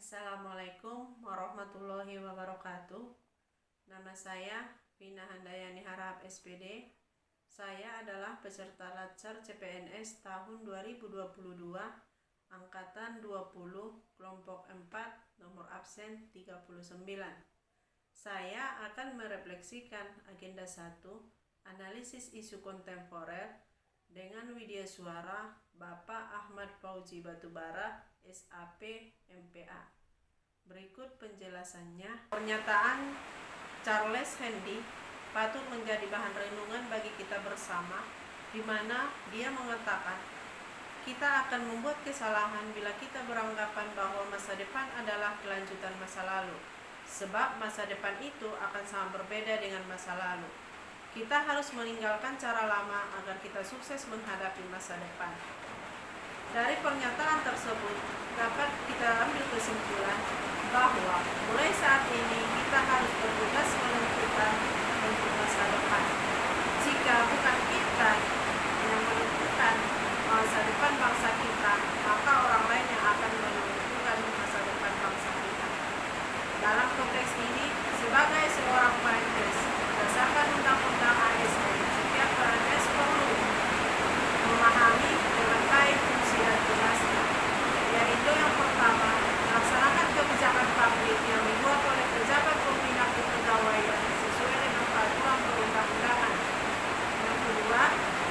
Assalamualaikum warahmatullahi wabarakatuh. Nama saya Vina Handayani Harahap SPD. Saya adalah peserta Latsar CPNS tahun 2022 Angkatan 20 Kelompok 4 nomor absen 39. Saya akan merefleksikan agenda 1 analisis isu kontemporer dengan video suara Bapak Ahmad Fauzi Batubara SAP MPA. Berikut penjelasannya. Pernyataan Charles Handy patut menjadi bahan renungan bagi kita bersama, di mana dia mengatakan, kita akan membuat kesalahan bila kita beranggapan bahwa masa depan adalah kelanjutan masa lalu, sebab masa depan itu akan sangat berbeda dengan masa lalu. Kita harus meninggalkan cara lama agar kita sukses menghadapi masa depan. Dari pernyataan tersebut dapat kita ambil kesimpulan bahwa mulai saat ini kita harus bertugas menentukan untuk masa depan. Jika bukan kita yang menentukan masa depan bangsa kita, maka orang lain yang akan menentukan masa depan bangsa kita. Dalam konteks ini, sebagai seorang PNS, berdasarkan Undang-Undang ASN, setiap PNS perlu memahami dengan baik fungsi dan tugasnya, yaitu yang pertama, melaksanakan kebijakan publik yang dibuat oleh pejabat pembina kepegawaian sesuai dengan peraturan perundang-undangan. Yang kedua,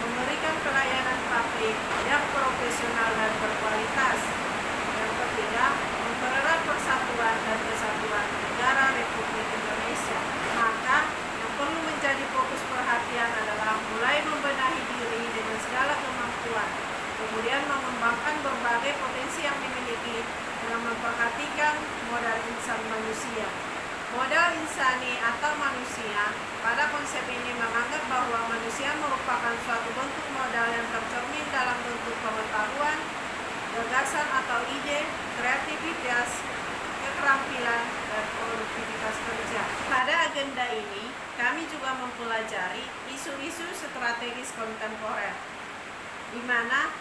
memberikan pelayanan publik yang profesional dan berkualitas. Yang ketiga, mempererat persatuan dan kesatuan negara Republik Indonesia. Maka yang perlu menjadi fokus perhatian adalah mulai membenahi diri dengan segala kemampuan, kemudian mengembangkan berbagai potensi yang dimiliki dengan memperhatikan modal insan manusia. Modal insani atau manusia pada konsep ini menganggap bahwa manusia merupakan suatu bentuk modal yang tercermin dalam bentuk pengetahuan, gagasan atau ide, kreativitas, keterampilan, dan produktivitas kerja. Pada agenda ini, kami juga mempelajari isu-isu strategis kontemporer, di mana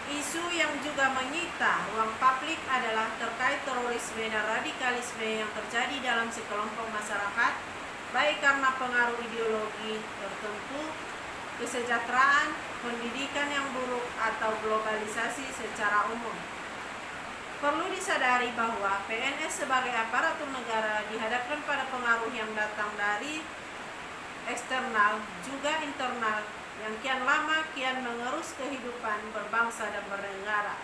isu yang juga menyita ruang publik adalah terkait terorisme dan radikalisme yang terjadi dalam sekelompok masyarakat, baik karena pengaruh ideologi tertentu, kesejahteraan, pendidikan yang buruk, atau globalisasi secara umum. Perlu disadari bahwa PNS sebagai aparatur negara dihadapkan pada pengaruh yang datang dari eksternal juga internal yang kian lama kian mengerus kehidupan berbangsa dan bernegara.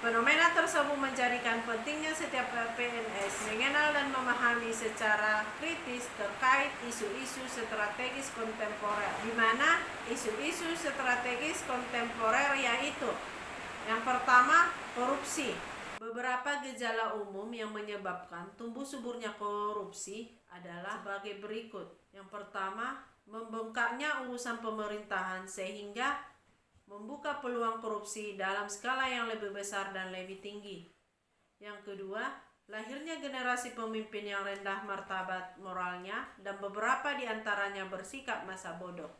Fenomena tersebut menjadikan pentingnya setiap PNS mengenal dan memahami secara kritis terkait isu-isu strategis kontemporer, di mana isu-isu strategis kontemporer yaitu yang pertama, korupsi. Beberapa gejala umum yang menyebabkan tumbuh suburnya korupsi adalah sebagai berikut. Yang pertama, membengkaknya urusan pemerintahan sehingga membuka peluang korupsi dalam skala yang lebih besar dan lebih tinggi. Yang kedua, lahirnya generasi pemimpin yang rendah martabat moralnya dan beberapa di antaranya bersikap masa bodoh.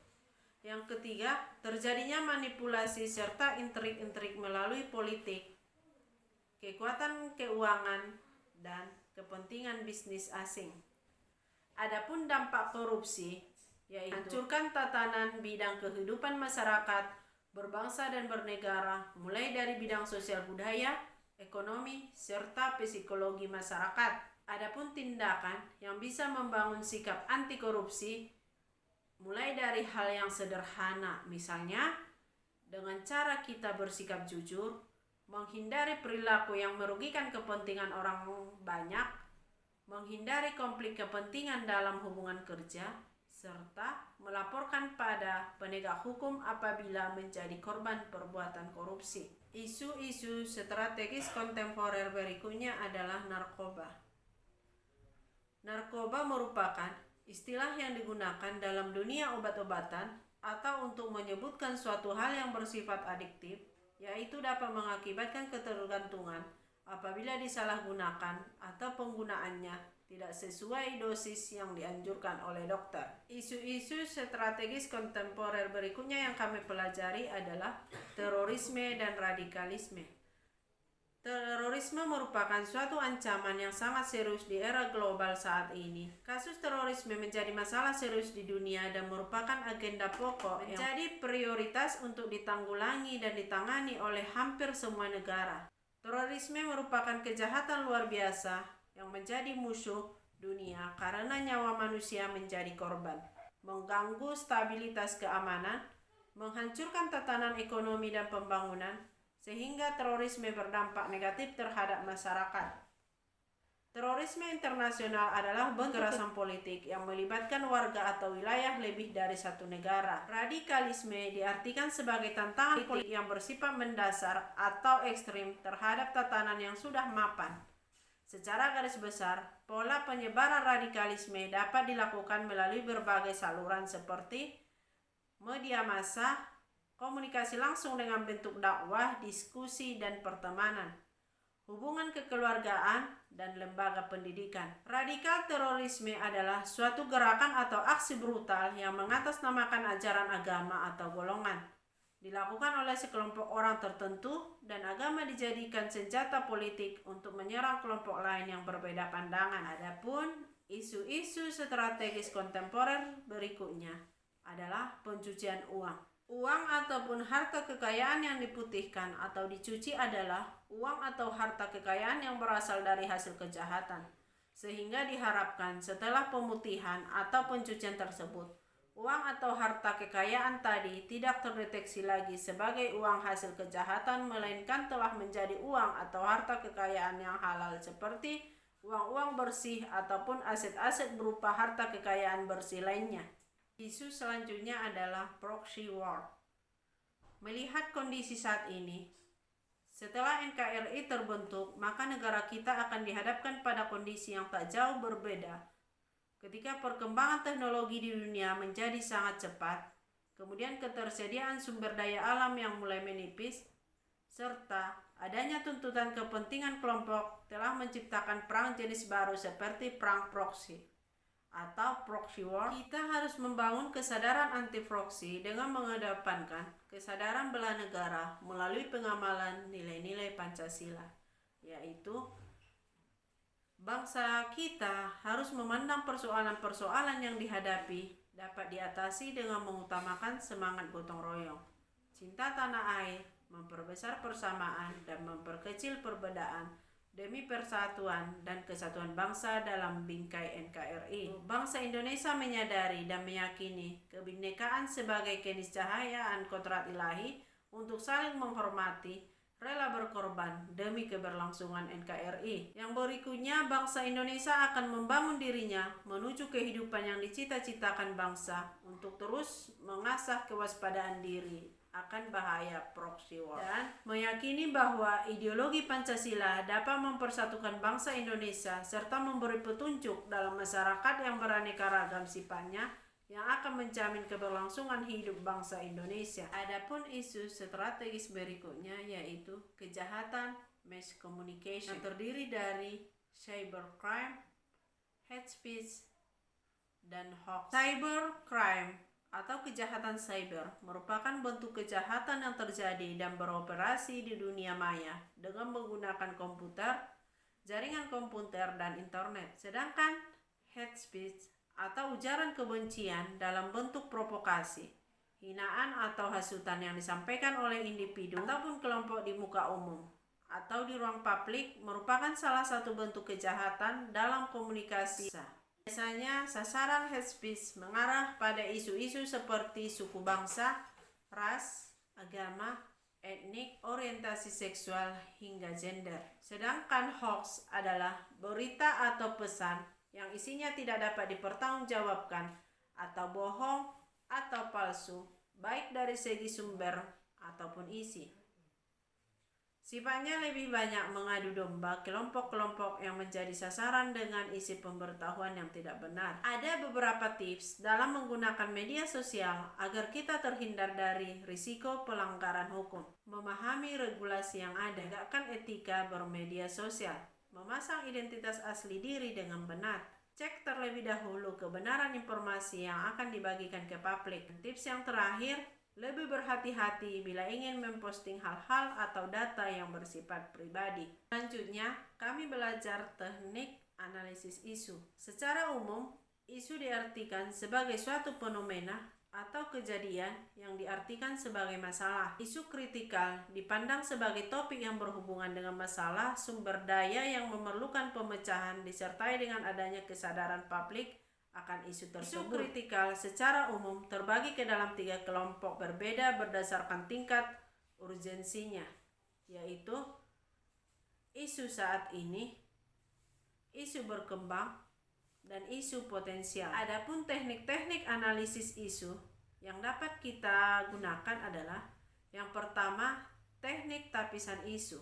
Yang ketiga, terjadinya manipulasi serta intrik-intrik melalui politik, kekuatan keuangan, dan kepentingan bisnis asing. Adapun dampak korupsi yaitu hancurkan tatanan bidang kehidupan masyarakat, berbangsa dan bernegara, mulai dari bidang sosial budaya, ekonomi, serta psikologi masyarakat. Adapun tindakan yang bisa membangun sikap anti korupsi mulai dari hal yang sederhana, misalnya dengan cara kita bersikap jujur, menghindari perilaku yang merugikan kepentingan orang banyak, menghindari konflik kepentingan dalam hubungan kerja, serta melaporkan pada penegak hukum apabila menjadi korban perbuatan korupsi. Isu-isu strategis kontemporer berikutnya adalah narkoba. Narkoba merupakan istilah yang digunakan dalam dunia obat-obatan atau untuk menyebutkan suatu hal yang bersifat adiktif, yaitu dapat mengakibatkan ketergantungan apabila disalahgunakan atau penggunaannya tidak sesuai dosis yang dianjurkan oleh dokter. Isu-isu strategis kontemporer berikutnya yang kami pelajari adalah terorisme dan radikalisme. Terorisme merupakan suatu ancaman yang sangat serius di era global saat ini. Kasus terorisme menjadi masalah serius di dunia dan merupakan agenda pokok yang menjadi prioritas untuk ditanggulangi dan ditangani oleh hampir semua negara. Terorisme merupakan kejahatan luar biasa yang menjadi musuh dunia karena nyawa manusia menjadi korban, mengganggu stabilitas keamanan, menghancurkan tatanan ekonomi dan pembangunan, sehingga terorisme berdampak negatif terhadap masyarakat. Terorisme internasional adalah bentuk kekerasan politik yang melibatkan warga atau wilayah lebih dari satu negara. Radikalisme diartikan sebagai tantangan politik yang bersifat mendasar atau ekstrim terhadap tatanan yang sudah mapan. Secara garis besar, pola penyebaran radikalisme dapat dilakukan melalui berbagai saluran seperti media massa, komunikasi langsung dengan bentuk dakwah, diskusi, dan pertemanan, hubungan kekeluargaan, dan lembaga pendidikan. Radikal terorisme adalah suatu gerakan atau aksi brutal yang mengatasnamakan ajaran agama atau golongan, dilakukan oleh sekelompok orang tertentu, dan agama dijadikan senjata politik untuk menyerang kelompok lain yang berbeda pandangan. Adapun isu-isu strategis kontemporer berikutnya adalah pencucian uang. Uang ataupun harta kekayaan yang diputihkan atau dicuci adalah uang atau harta kekayaan yang berasal dari hasil kejahatan, sehingga diharapkan setelah pemutihan atau pencucian tersebut, uang atau harta kekayaan tadi tidak terdeteksi lagi sebagai uang hasil kejahatan, melainkan telah menjadi uang atau harta kekayaan yang halal seperti uang-uang bersih ataupun aset-aset berupa harta kekayaan bersih lainnya. Isu selanjutnya adalah proxy war. Melihat kondisi saat ini, setelah NKRI terbentuk, maka negara kita akan dihadapkan pada kondisi yang tak jauh berbeda. Ketika perkembangan teknologi di dunia menjadi sangat cepat, kemudian ketersediaan sumber daya alam yang mulai menipis, serta adanya tuntutan kepentingan kelompok telah menciptakan perang jenis baru seperti perang proxy atau proxy war. Kita harus membangun kesadaran anti proxy dengan mengedepankan kesadaran bela negara melalui pengamalan nilai-nilai Pancasila, yaitu bangsa kita harus memandang persoalan-persoalan yang dihadapi dapat diatasi dengan mengutamakan semangat gotong royong, cinta tanah air, memperbesar persamaan dan memperkecil perbedaan demi persatuan dan kesatuan bangsa dalam bingkai NKRI. Bangsa Indonesia menyadari dan meyakini kebinekaan sebagai keniscayaan kodrat ilahi untuk saling menghormati, rela berkorban demi keberlangsungan NKRI. Yang berikutnya, bangsa Indonesia akan membangun dirinya menuju kehidupan yang dicita-citakan bangsa untuk terus mengasah kewaspadaan diri akan bahaya proxy war dan meyakini bahwa ideologi Pancasila dapat mempersatukan bangsa Indonesia serta memberi petunjuk dalam masyarakat yang beraneka ragam sifatnya yang akan menjamin keberlangsungan hidup bangsa Indonesia. Adapun isu strategis berikutnya yaitu kejahatan mass communication yang terdiri dari cybercrime, hate speech, dan hoax. Cybercrime atau kejahatan cyber merupakan bentuk kejahatan yang terjadi dan beroperasi di dunia maya dengan menggunakan komputer, jaringan komputer, dan internet. Sedangkan hate speech atau ujaran kebencian dalam bentuk provokasi, hinaan atau hasutan yang disampaikan oleh individu ataupun kelompok di muka umum atau di ruang publik merupakan salah satu bentuk kejahatan dalam komunikasi. Biasanya sasaran hate speech mengarah pada isu-isu seperti suku bangsa, ras, agama, etnik, orientasi seksual, hingga gender. Sedangkan hoax adalah berita atau pesan yang isinya tidak dapat dipertanggungjawabkan atau bohong atau palsu, baik dari segi sumber ataupun isi. Sifatnya lebih banyak mengadu domba kelompok-kelompok yang menjadi sasaran dengan isi pemberitahuan yang tidak benar. Ada beberapa tips dalam menggunakan media sosial agar kita terhindar dari risiko pelanggaran hukum. Memahami regulasi yang ada, tegakkan etika bermedia sosial, memasang identitas asli diri dengan benar, cek terlebih dahulu kebenaran informasi yang akan dibagikan ke publik. Tips yang terakhir, lebih berhati-hati bila ingin memposting hal-hal atau data yang bersifat pribadi. Selanjutnya, kami belajar teknik analisis isu. Secara umum, isu diartikan sebagai suatu fenomena atau kejadian yang diartikan sebagai masalah. Isu kritikal dipandang sebagai topik yang berhubungan dengan masalah sumber daya yang memerlukan pemecahan disertai dengan adanya kesadaran publik akan isu tersebut. Isu kritikal secara umum terbagi ke dalam 3 kelompok berbeda berdasarkan tingkat urgensinya, yaitu isu saat ini, isu berkembang, dan isu potensial. Adapun teknik-teknik analisis isu yang dapat kita gunakan adalah yang pertama, teknik tapisan isu.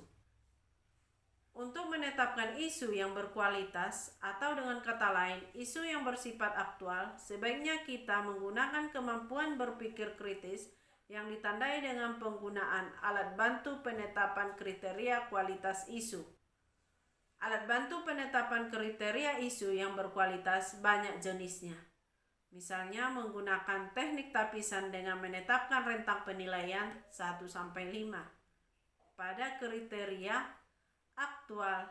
Untuk menetapkan isu yang berkualitas atau dengan kata lain, isu yang bersifat aktual, sebaiknya kita menggunakan kemampuan berpikir kritis yang ditandai dengan penggunaan alat bantu penetapan kriteria kualitas isu. Alat bantu penetapan kriteria isu yang berkualitas banyak jenisnya. Misalnya menggunakan teknik tapisan dengan menetapkan rentang penilaian 1-5 pada kriteria aktual,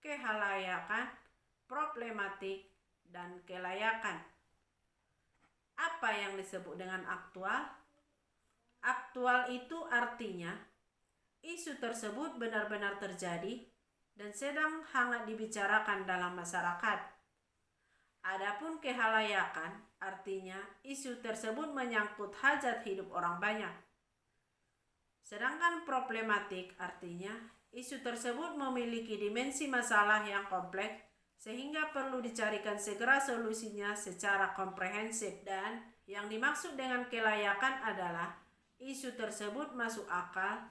kehalayakan, problematik, dan kelayakan. Apa yang disebut dengan aktual? Aktual itu artinya isu tersebut benar-benar terjadi dan sedang hangat dibicarakan dalam masyarakat. Adapun kehalayakan artinya isu tersebut menyangkut hajat hidup orang banyak. Sedangkan problematik artinya isu tersebut memiliki dimensi masalah yang kompleks sehingga perlu dicarikan segera solusinya secara komprehensif. Dan yang dimaksud dengan kelayakan adalah isu tersebut masuk akal,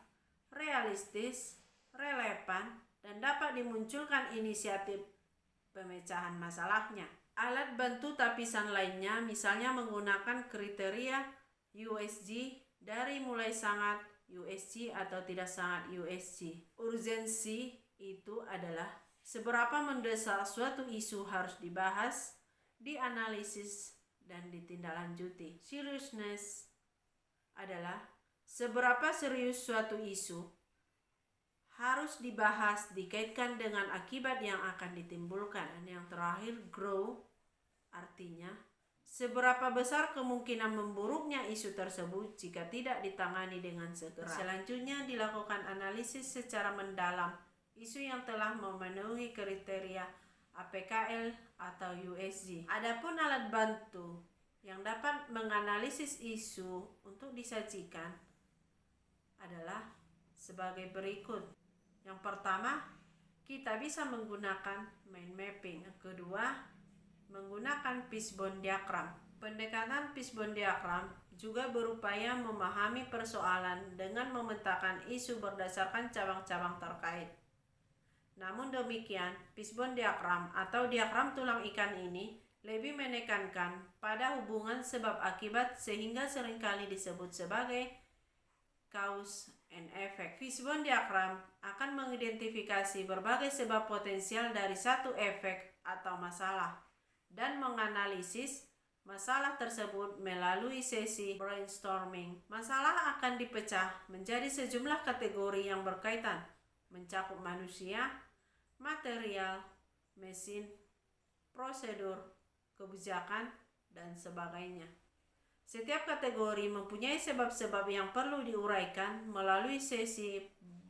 realistis, relevan, dan dapat dimunculkan inisiatif pemecahan masalahnya. Alat bantu tapisan lainnya misalnya menggunakan kriteria USG dari mulai sangat USG atau tidak sangat USG. Urgensi itu adalah seberapa mendesak suatu isu harus dibahas, dianalisis, dan ditindaklanjuti. Seriousness adalah seberapa serius suatu isu harus dibahas dikaitkan dengan akibat yang akan ditimbulkan. Dan yang terakhir, grow artinya seberapa besar kemungkinan memburuknya isu tersebut jika tidak ditangani dengan segera. Selanjutnya dilakukan analisis secara mendalam isu yang telah memenuhi kriteria APKL atau USG. Adapun alat bantu yang dapat menganalisis isu untuk disajikan adalah sebagai berikut. Yang pertama, kita bisa menggunakan mind mapping. Yang kedua, menggunakan fishbone diagram. Pendekatan fishbone diagram juga berupaya memahami persoalan dengan memetakan isu berdasarkan cabang-cabang terkait. Namun demikian, fishbone diagram atau diagram tulang ikan ini lebih menekankan pada hubungan sebab akibat sehingga seringkali disebut sebagai cause and effect. Fishbone diagram akan mengidentifikasi berbagai sebab potensial dari satu efek atau masalah dan menganalisis masalah tersebut melalui sesi brainstorming. Masalah akan dipecah menjadi sejumlah kategori yang berkaitan, mencakup manusia, material, mesin, prosedur, kebijakan, dan sebagainya. Setiap kategori mempunyai sebab-sebab yang perlu diuraikan melalui sesi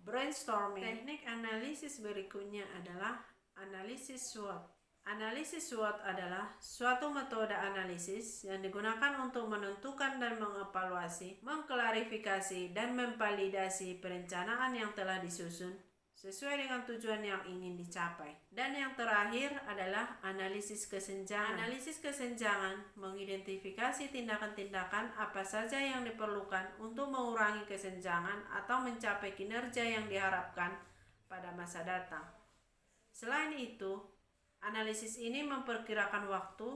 brainstorming. Teknik analisis berikutnya adalah analisis SWOT. Analisis SWOT adalah suatu metode analisis yang digunakan untuk menentukan dan mengevaluasi, mengklarifikasi, dan memvalidasi perencanaan yang telah disusun sesuai dengan tujuan yang ingin dicapai. Dan yang terakhir adalah analisis kesenjangan. Analisis kesenjangan mengidentifikasi tindakan-tindakan apa saja yang diperlukan untuk mengurangi kesenjangan atau mencapai kinerja yang diharapkan pada masa datang. Selain itu, analisis ini memperkirakan waktu,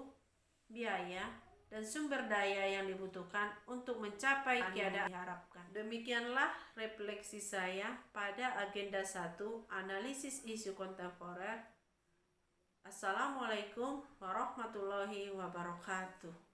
biaya, dan sumber daya yang dibutuhkan untuk mencapai keadaan yang diharapkan. Demikianlah refleksi saya pada agenda 1, analisis isu kontemporer. Assalamualaikum warahmatullahi wabarakatuh.